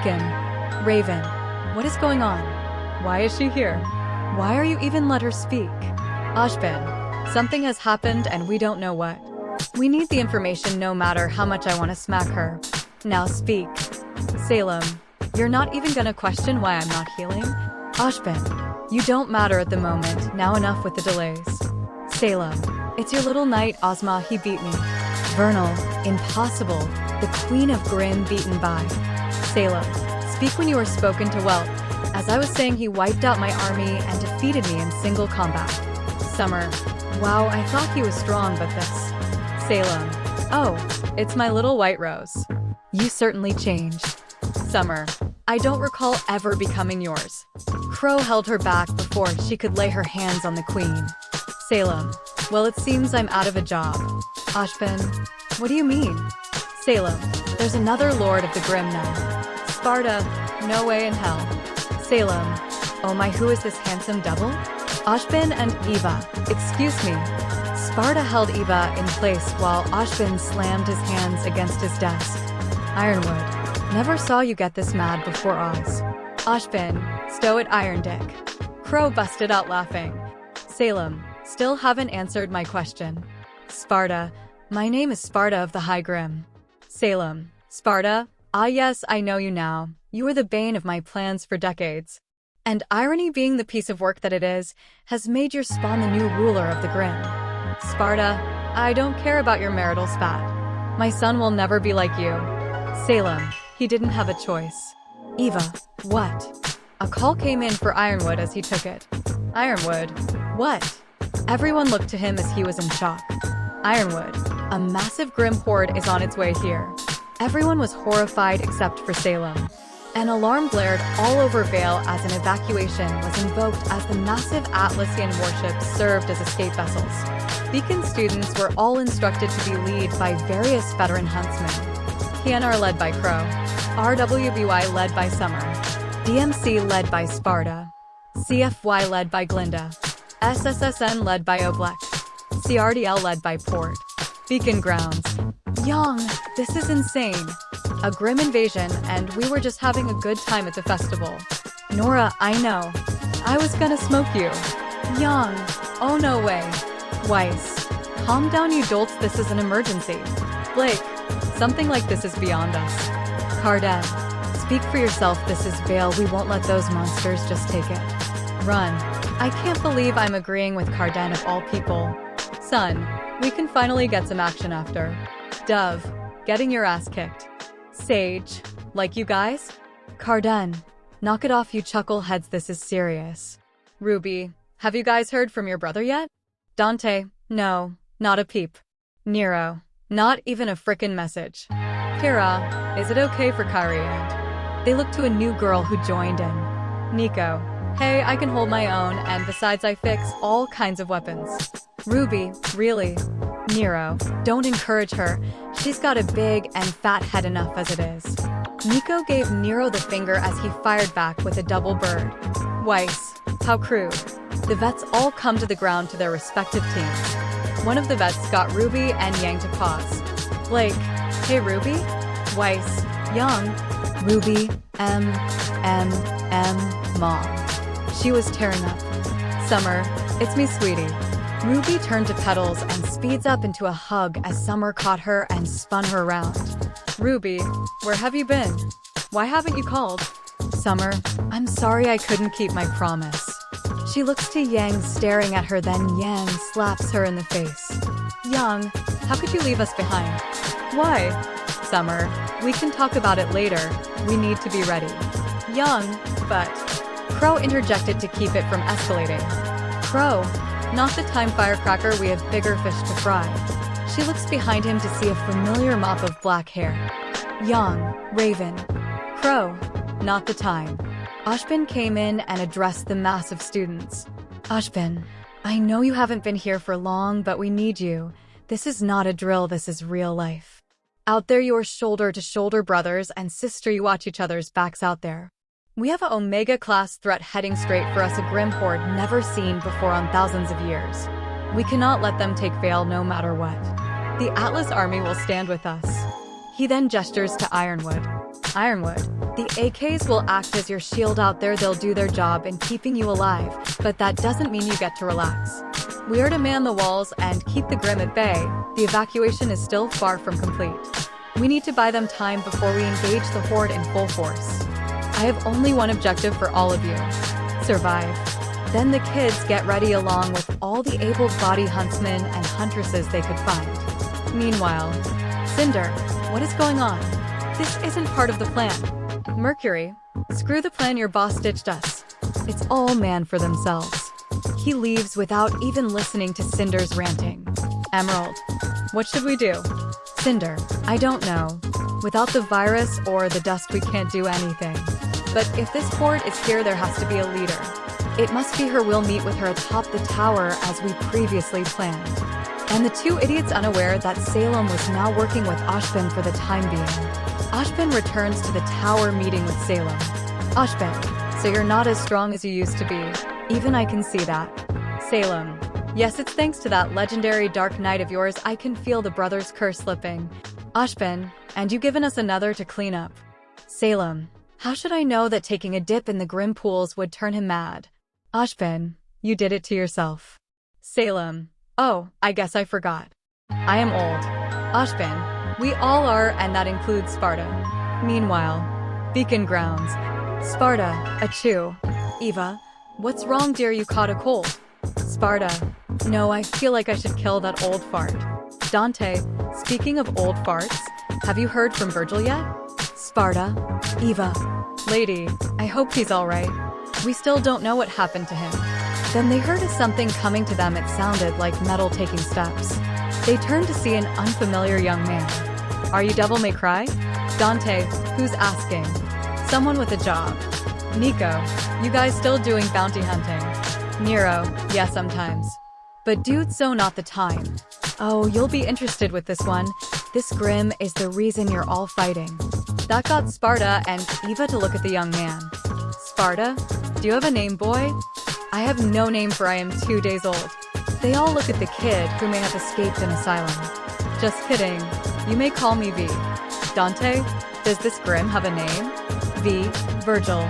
Beacon. Raven. What is going on? Why is she here? Why are you even let her speak? Ashbin. Something has happened and we don't know what. We need the information no matter how much I want to smack her. Now speak. Salem. You're not even gonna question why I'm not healing? Ashbin. You don't matter at the moment, now enough with the delays. Salem. It's your little knight Ozma, he beat me. Vernal. Impossible. The Queen of Grimm beaten by. Salem. Speak when you are spoken to well. As I was saying, he wiped out my army and defeated me in single combat. Summer. Wow, I thought he was strong, but this. Salem. Oh, it's my little white rose. You certainly changed. Summer. I don't recall ever becoming yours. Crow held her back before she could lay her hands on the queen. Salem. Well, it seems I'm out of a job. Ashbin. What do you mean? Salem. There's another lord of the Grimm now. Sparta. No way in hell. Salem. Oh my, who is this handsome double? Ashbin and Eva. Excuse me. Sparta held Eva in place while Ashbin slammed his hands against his desk. Ironwood. Never saw you get this mad before, Oz. Ashbin. Stow it, Iron Dick. Crow busted out laughing. Salem. Still haven't answered my question. Sparta. My name is Sparta of the High Grimm. Salem. Sparta? Ah yes, I know you now. You were the bane of my plans for decades. And irony, being the piece of work that it is, has made your spawn the new ruler of the Grimm. Sparta. I don't care about your marital spat. My son will never be like you. Salem. He didn't have a choice. Eva. What? A call came in for Ironwood as he took it. Ironwood. What? Everyone looked to him as he was in shock. Ironwood. A massive Grimm horde is on its way here. Everyone was horrified except for Salem. An alarm blared all over Vale as an evacuation was invoked as the massive Atlassian warships served as escape vessels. Beacon students were all instructed to be led by various veteran huntsmen. PNR led by Crow. RWBY led by Summer. DMC led by Sparta. CFY led by Glinda. SSSN led by Oblek. CRDL led by Port. Beacon grounds. Young, this is insane. A Grimm invasion, and we were just having a good time at the festival. Nora, I know. I was gonna smoke you. Young. Oh no way. Weiss. Calm down, you dolts, this is an emergency. Blake. Something like this is beyond us. Carden. Speak for yourself, this is Vale, we won't let those monsters just take it. Run. I can't believe I'm agreeing with Carden of all people. Son, we can finally get some action after. Dove. Getting your ass kicked. Sage. Like you guys? Carden. Knock it off, you chuckleheads, this is serious. Ruby. Have you guys heard from your brother yet? Dante. No, not a peep. Nero. Not even a frickin' message. Kira. Is it okay for Kyrie and? They look to a new girl who joined in. Nico. Hey, I can hold my own, and besides I fix all kinds of weapons. Ruby. Really? Nero. Don't encourage her. She's got a big and fat head enough as it is. Nico gave Nero the finger as he fired back with a double bird. Weiss. How crude. The vets all come to the ground to their respective teams. One of the vets got Ruby and Yang to pause. Blake. Hey Ruby? Weiss. Young. Ruby. Mom. She was tearing up. Summer. It's me, sweetie. Ruby turned to Petals and speeds up into a hug as Summer caught her and spun her around. Ruby. Where have you been? Why haven't you called? Summer. I'm sorry I couldn't keep my promise. She looks to Yang, staring at her, then Yang slaps her in the face. Young, how could you leave us behind? Why? Summer, we can talk about it later. We need to be ready. Young, but... Crow interjected to keep it from escalating. Crow, not the time, firecracker, we have bigger fish to fry. She looks behind him to see a familiar mop of black hair. Young, Raven. Crow, not the time. Ashbin came in and addressed the mass of students. Ashbin, I know you haven't been here for long, but we need you. This is not a drill, this is real life. Out there, you're shoulder-to-shoulder brothers and sister, you watch each other's backs out there. We have a Omega-class threat heading straight for us, a Grimm horde never seen before on thousands of years. We cannot let them take Vale no matter what. The Atlas army will stand with us. He then gestures to Ironwood. Ironwood, The AKs will act as your shield out there. They'll do their job in keeping you alive, but that doesn't mean you get to relax. We are to man the walls and keep the Grimm at bay. The evacuation is still far from complete. We need to buy them time before we engage the Horde in full force. I have only one objective for all of you. Survive. Then the kids get ready along with all the able-bodied huntsmen and huntresses they could find. Meanwhile, Cinder, what is going on? This isn't part of the plan. Mercury, screw the plan, your boss ditched us. It's all man for themselves. He leaves without even listening to Cinder's ranting. Emerald, what should we do? Cinder, I don't know. Without the virus or the dust we can't do anything. But if this horde is here, there has to be a leader. It must be her. We'll meet with her atop the tower as we previously planned. And the two idiots unaware that Salem was now working with Ashbin for the time being. Ashbin returns to the tower meeting with Salem. Ashbin, so you're not as strong as you used to be. Even I can see that. Salem, yes, it's thanks to that legendary dark night of yours I can feel the brother's curse slipping. Ashbin, and you given us another to clean up. Salem, how should I know that taking a dip in the Grimm pools would turn him mad? Ashbin, you did it to yourself. Salem, oh, I guess I forgot. I am old. Ashbin, we all are, and that includes Sparta. Meanwhile, Beacon Grounds. Sparta, achoo. Eva, what's wrong, dear? You caught a cold. Sparta, no, I feel like I should kill that old fart. Dante, speaking of old farts, have you heard from Vergil yet? Sparta, Eva, lady, I hope he's alright. We still don't know what happened to him. Then they heard of something coming to them. It sounded like metal taking steps. They turned to see an unfamiliar young man. Are you Devil May Cry? Dante, who's asking? Someone with a job. Nico, you guys still doing bounty hunting? Nero, yeah, sometimes. But dude, so not the time. Oh, you'll be interested with this one. This Grimm is the reason you're all fighting. That got Sparta and Eva to look at the young man. Sparta, do you have a name, boy? I have no name, for I am 2 days old. They all look at the kid, who may have escaped an asylum. Just kidding. You may call me V. Dante, does this Grimm have a name? V. Vergil.